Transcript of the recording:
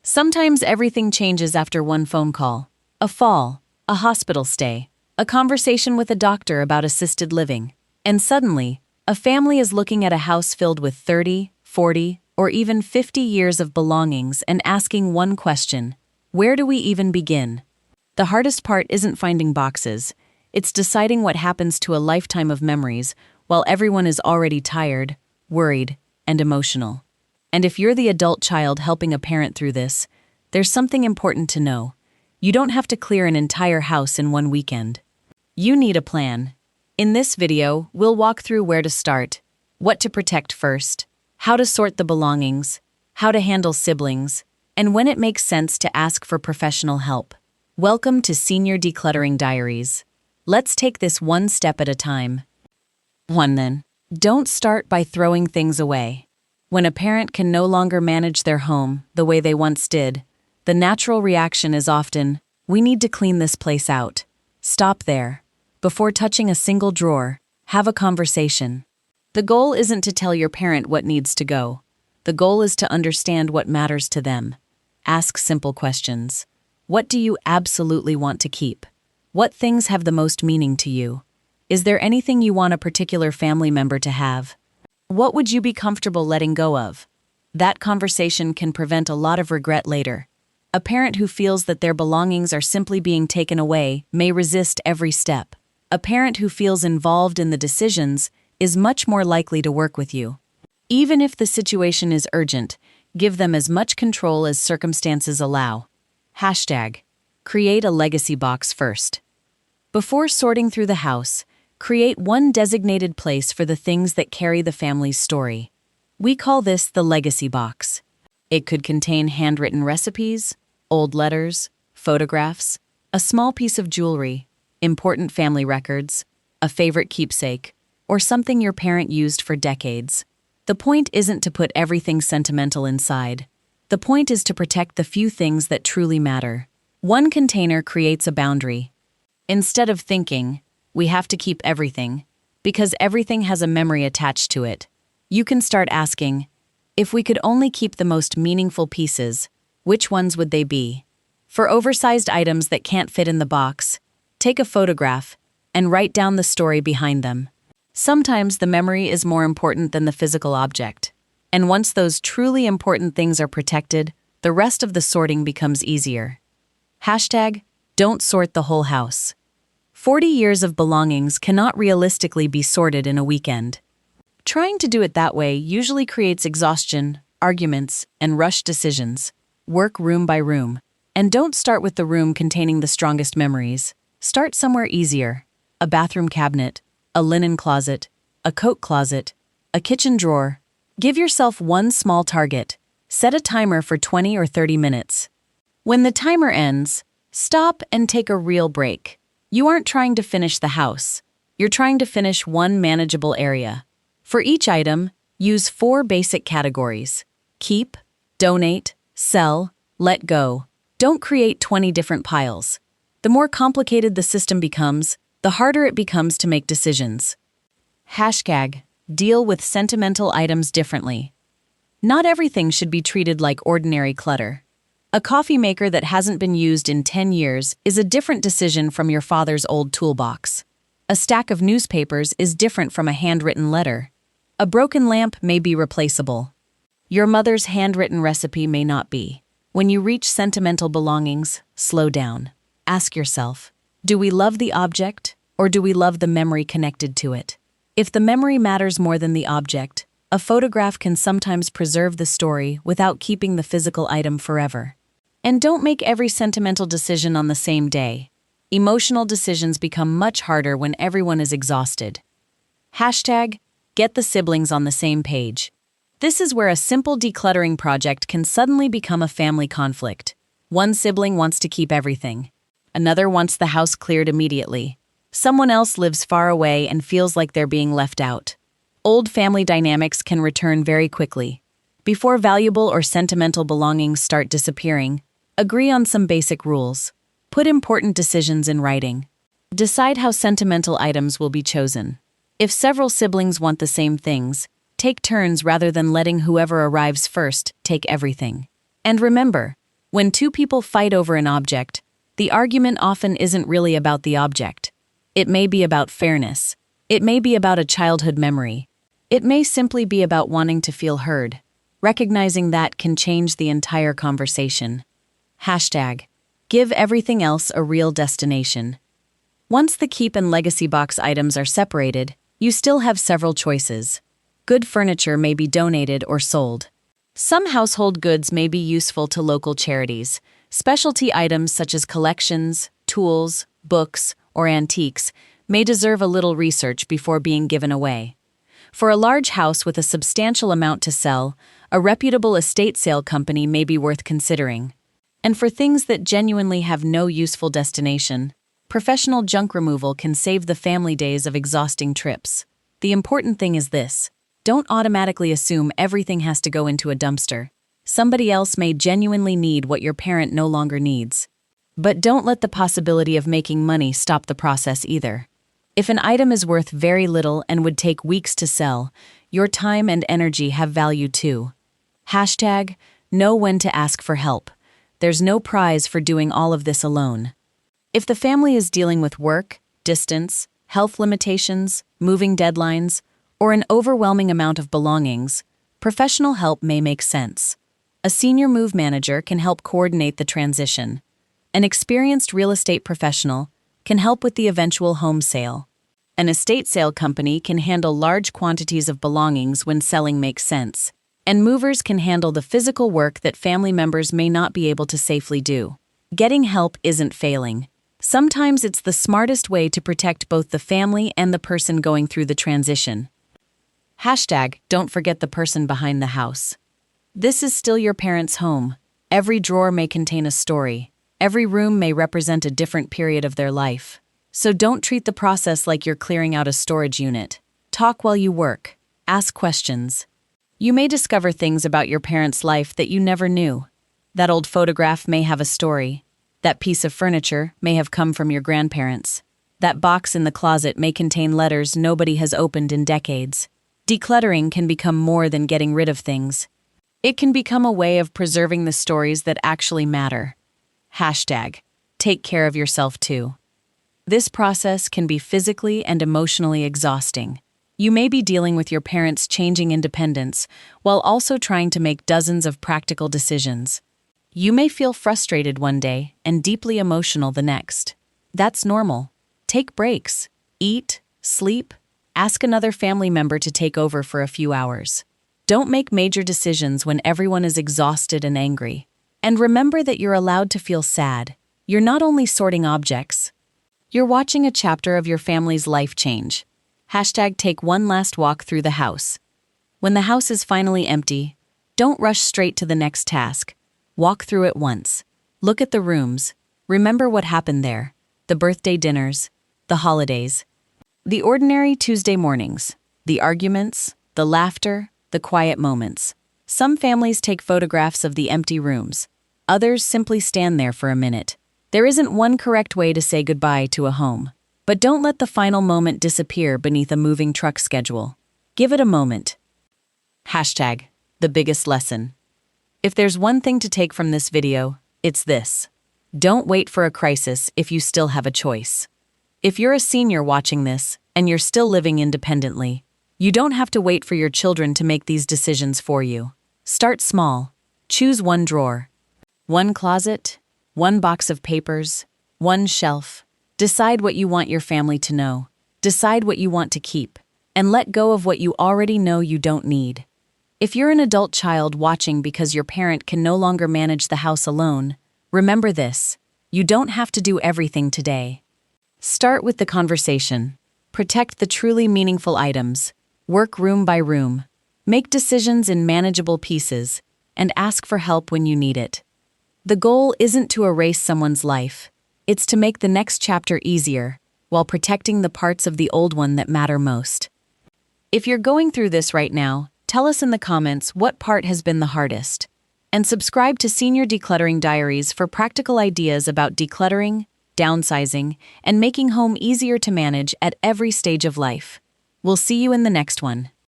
Sometimes everything changes after one phone call. A fall, a hospital stay, a conversation with a doctor about assisted living. And suddenly, a family is looking at a house filled with 30, 40, or even 50 years of belongings and asking one question: where do we even begin? The hardest part isn't finding boxes. It's deciding what happens to a lifetime of memories while everyone is already tired, worried, and emotional. And if you're the adult child helping a parent through this, there's something important to know. You don't have to clear an entire house in one weekend. You need a plan. In this video, we'll walk through where to start, what to protect first, how to sort the belongings, how to handle siblings, and when it makes sense to ask for professional help. Welcome to Senior Decluttering Diaries. Let's take this one step at a time. 1. Then, don't start by throwing things away. When a parent can no longer manage their home the way they once did, the natural reaction is often, "We need to clean this place out." Stop there. Before touching a single drawer, have a conversation. The goal isn't to tell your parent what needs to go. The goal is to understand what matters to them. Ask simple questions. What do you absolutely want to keep? What things have the most meaning to you? Is there anything you want a particular family member to have? What would you be comfortable letting go of? That conversation can prevent a lot of regret later. A parent who feels that their belongings are simply being taken away may resist every step. A parent who feels involved in the decisions is much more likely to work with you. Even if the situation is urgent, give them as much control as circumstances allow. Create a legacy box first. Before sorting through the house, create one designated place for the things that carry the family's story. We call this the legacy box. It could contain handwritten recipes, old letters, photographs, a small piece of jewelry, important family records, a favorite keepsake, or something your parent used for decades. The point isn't to put everything sentimental inside. The point is to protect the few things that truly matter. One container creates a boundary. Instead of thinking, "We have to keep everything," because everything has a memory attached to it, you can start asking, if we could only keep the most meaningful pieces, which ones would they be? For oversized items that can't fit in the box, take a photograph and write down the story behind them. Sometimes the memory is more important than the physical object. And once those truly important things are protected, the rest of the sorting becomes easier. Don't sort the whole house. 40 years of belongings cannot realistically be sorted in a weekend. Trying to do it that way usually creates exhaustion, arguments, and rushed decisions. Work room by room. And don't start with the room containing the strongest memories. Start somewhere easier. A bathroom cabinet, a linen closet, a coat closet, a kitchen drawer. Give yourself one small target. Set a timer for 20 or 30 minutes. When the timer ends, stop and take a real break. You aren't trying to finish the house. You're trying to finish one manageable area. For each item, use 4 basic categories: keep, donate, sell, let go. Don't create 20 different piles. The more complicated the system becomes, the harder it becomes to make decisions. Deal with sentimental items differently. Not everything should be treated like ordinary clutter. A coffee maker that hasn't been used in 10 years is a different decision from your father's old toolbox. A stack of newspapers is different from a handwritten letter. A broken lamp may be replaceable. Your mother's handwritten recipe may not be. When you reach sentimental belongings, slow down. Ask yourself, do we love the object, or do we love the memory connected to it? If the memory matters more than the object, a photograph can sometimes preserve the story without keeping the physical item forever. And don't make every sentimental decision on the same day. Emotional decisions become much harder when everyone is exhausted. Get the siblings on the same page. This is where a simple decluttering project can suddenly become a family conflict. One sibling wants to keep everything. Another wants the house cleared immediately. Someone else lives far away and feels like they're being left out. Old family dynamics can return very quickly. Before valuable or sentimental belongings start disappearing, agree on some basic rules. Put important decisions in writing. Decide how sentimental items will be chosen. If several siblings want the same things, take turns rather than letting whoever arrives first take everything. And remember, When two people fight over an object, the argument often isn't really about the object. It may be about fairness. It may be about a childhood memory. It may simply be about wanting to feel heard. Recognizing that can change the entire conversation. #Give everything else a real destination. Once the keep and legacy box items are separated, you still have several choices. Good furniture may be donated or sold. Some household goods may be useful to local charities. Specialty items such as collections, tools, books, or antiques may deserve a little research before being given away. For a large house with a substantial amount to sell, a reputable estate sale company may be worth considering. And for things that genuinely have no useful destination, professional junk removal can save the family days of exhausting trips. The important thing is this: don't automatically assume everything has to go into a dumpster. Somebody else may genuinely need what your parent no longer needs. But don't let the possibility of making money stop the process either. If an item is worth very little and would take weeks to sell, your time and energy have value too. #Know when to ask for help. There's no prize for doing all of this alone. If the family is dealing with work, distance, health limitations, moving deadlines, or an overwhelming amount of belongings, professional help may make sense. A senior move manager can help coordinate the transition. An experienced real estate professional can help with the eventual home sale. An estate sale company can handle large quantities of belongings when selling makes sense. And movers can handle the physical work that family members may not be able to safely do. Getting help isn't failing. Sometimes it's the smartest way to protect both the family and the person going through the transition. #Don't forget the person behind the house. This is still your parents' home. Every drawer may contain a story. Every room may represent a different period of their life. So don't treat the process like you're clearing out a storage unit. Talk while you work. Ask questions. You may discover things about your parents' life that you never knew. That old photograph may have a story. That piece of furniture may have come from your grandparents. That box in the closet may contain letters nobody has opened in decades. Decluttering can become more than getting rid of things. It can become a way of preserving the stories that actually matter. #Take care of yourself too. This process can be physically and emotionally exhausting. You may be dealing with your parents' changing independence while also trying to make dozens of practical decisions. You may feel frustrated one day and deeply emotional the next. That's normal. Take breaks. Eat, sleep, ask another family member to take over for a few hours. Don't make major decisions when everyone is exhausted and angry. And remember that you're allowed to feel sad. You're not only sorting objects. You're watching a chapter of your family's life change. #Take one last walk through the house. When the house is finally empty, don't rush straight to the next task. Walk through it once. Look at the rooms. Remember what happened there. The birthday dinners, the holidays, the ordinary Tuesday mornings, the arguments, the laughter, the quiet moments. Some families take photographs of the empty rooms. Others simply stand there for a minute. There isn't one correct way to say goodbye to a home. But don't let the final moment disappear beneath a moving truck schedule. Give it a moment. #The biggest lesson. If there's one thing to take from this video, it's this. Don't wait for a crisis if you still have a choice. If you're a senior watching this and you're still living independently, you don't have to wait for your children to make these decisions for you. Start small. Choose one drawer, one closet, one box of papers, one shelf. Decide what you want your family to know. Decide what you want to keep. And let go of what you already know you don't need. If you're an adult child watching because your parent can no longer manage the house alone, remember this: you don't have to do everything today. Start with the conversation. Protect the truly meaningful items. Work room by room. Make decisions in manageable pieces. And ask for help when you need it. The goal isn't to erase someone's life. It's to make the next chapter easier, while protecting the parts of the old one that matter most. If you're going through this right now, tell us in the comments what part has been the hardest. And subscribe to Senior Decluttering Diaries for practical ideas about decluttering, downsizing, and making home easier to manage at every stage of life. We'll see you in the next one.